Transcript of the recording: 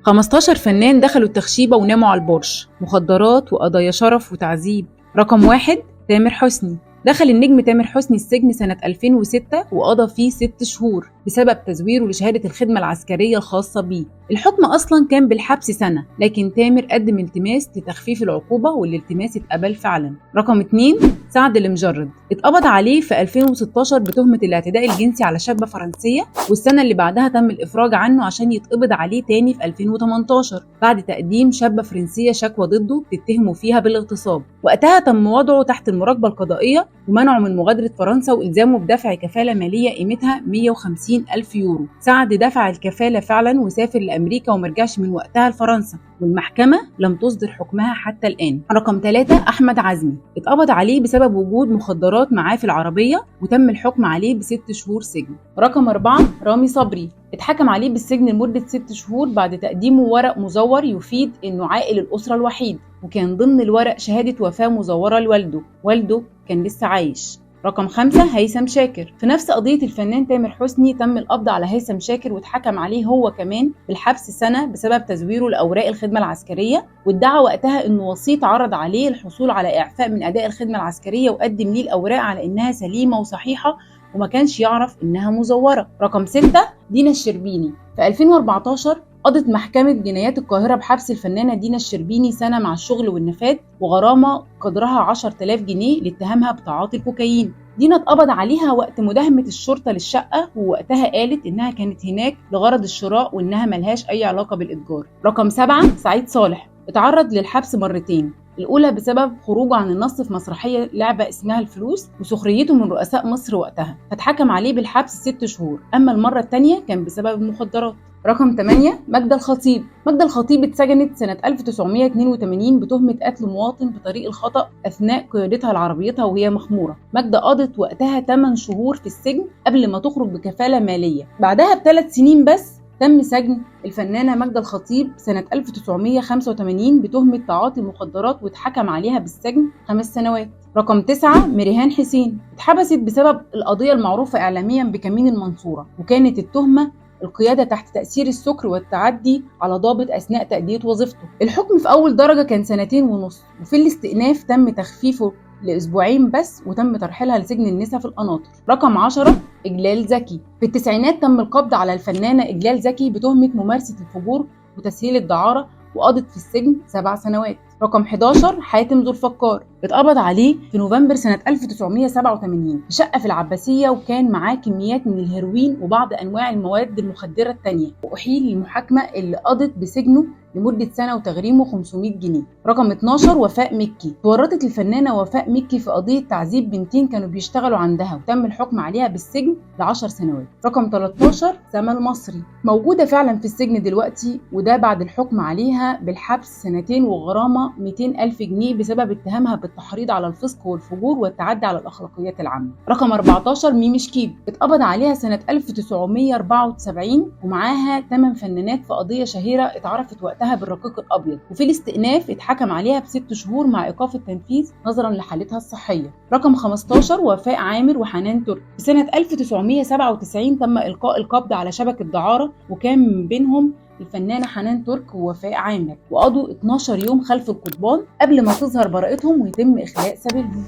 15 فنان دخلوا التخشيبة وناموا على البورش، مخدرات وقضايا شرف وتعذيب. رقم 1 تامر حسني. دخل النجم تامر حسني السجن سنة 2006 وقضى فيه 6 شهور بسبب تزويره لشهادة الخدمة العسكرية الخاصة بيه. الحكم أصلا كان بالحبس سنة، لكن تامر قدم التماس لتخفيف العقوبة والالتماس اتقبل فعلا. رقم 2 سعد المجرد. اتقبض عليه في 2016 بتهمة الاعتداء الجنسي على شابة فرنسية، والسنة اللي بعدها تم الإفراج عنه عشان يتقبض عليه تاني في 2018 بعد تقديم شابة فرنسية شكوى ضده بتتهمه فيها بالاغتصاب. وقتها تم وضعه تحت المراقبة القضائية ومنعه من مغادرة فرنسا وإلزامه بدفع كفالة مالية قيمتها 150 ألف يورو. سعد دفع الكفالة فعلا وسافر لأمريكا ومرجعش من وقتها لفرنسا، والمحكمة لم تصدر حكمها حتى الآن. رقم 3 أحمد عزمي. اتقبض عليه بسبب وجود مخدرات معاه في العربية وتم الحكم عليه ب6 شهور سجن. رقم 4 رامي صبري. اتحكم عليه بالسجن لمدة 6 شهور بعد تقديمه ورق مزور يفيد انه عائل الأسرة الوحيد، وكان ضمن الورق شهادة وفاة مزورة لوالده، والده كان لسه عايش. رقم 5 هيثم شاكر. في نفس قضية الفنان تامر حسني تم القبض على هيثم شاكر واتحكم عليه هو كمان بالحبس سنة بسبب تزويره لأوراق الخدمة العسكرية، وادعى وقتها انه وسيط عرض عليه الحصول على إعفاء من أداء الخدمة العسكرية وقدم ليه الأوراق على إنها سليمة وصحيحة وما كانش يعرف إنها مزورة. رقم 6 دينا الشربيني. في 2014 قضت محكمة جنايات القاهرة بحبس الفنانة دينا الشربيني سنة مع الشغل والنفاد وغرامة قدرها 10,000 جنيه لاتهامها بتعاطي الكوكايين. دينا اتقبض عليها وقت مداهمة الشرطة للشقة، ووقتها قالت إنها كانت هناك لغرض الشراء وإنها ملهاش أي علاقة بالإتجار. رقم 7 سعيد صالح. اتعرض للحبس مرتين، الأولى بسبب خروجه عن النص في مسرحية لعبة اسمها الفلوس وسخريته من رؤساء مصر وقتها، فاتحكم عليه بالحبس 6 شهور، أما المرة الثانية كان بسبب المخدرات. رقم 8 ماجدة الخطيب. ماجدة الخطيب اتسجنت سنة 1982 بتهمة قتل مواطن بطريق الخطأ أثناء قيادتها لعربيتها وهي مخمورة. ماجدة قضت وقتها 8 شهور في السجن قبل ما تخرج بكفالة مالية. بعدها ب3 سنين بس تم سجن الفنانة ماجدة الخطيب سنة 1985 بتهمة تعاطي المخدرات واتحكم عليها بالسجن 5 سنوات. رقم 9 مريهان حسين. اتحبست بسبب القضية المعروفة إعلاميا بكمين المنصورة، وكانت التهمة القيادة تحت تأثير السكر والتعدي على ضابط أثناء تأدية وظيفته. الحكم في أول درجة كان 2.5 سنين، وفي الاستئناف تم تخفيفه لأسبوعين بس وتم ترحيلها لسجن النساء في القناطر. رقم 10 إجلال زكي. في التسعينات تم القبض على الفنانة إجلال زكي بتهمة ممارسة الفجور وتسهيل الدعارة وقضت في السجن 7 سنوات. رقم 11 حاتم ذو الفقار. اتقبض عليه في نوفمبر سنة 1987 في شقة في العباسية، وكان معاه كميات من الهيروين وبعض أنواع المواد المخدرة التانية، وأحيل للمحاكمة اللي قضت بسجنه لمدة سنة وتغريمه 500 جنيه. رقم 12 وفاء مكي. تورطت الفنانة وفاء مكي في قضية تعذيب بنتين كانوا بيشتغلوا عندها، وتم الحكم عليها بالسجن ل10 سنوات. رقم 13 سما المصري. موجودة فعلا في السجن دلوقتي، وده بعد الحكم عليها بالحبس 2 سنين وغرامة 200,000 جنيه بسبب اتهامها بالتحريض على الفسق والفجور والتعدي على الأخلاقيات العامة. رقم 14 ميمي شكيب. اتقبض عليها سنة 1974 ومعاها 8 فنانات في قضية شهيرة اتعرفت وقتها بالرقيق الأبيض، وفي الاستئناف اتحكم عليها ب6 شهور مع إيقاف التنفيذ نظرا لحالتها الصحية. رقم 15 وفاء عامر وحنان ترك. في سنة 1997 تم إلقاء القبض على شبكة دعارة، وكان من بينهم الفنانة حنان ترك ووفاء عامر، وقضوا 12 يوم خلف القضبان قبل ما تظهر براءتهم ويتم إخلاء سبيلهم.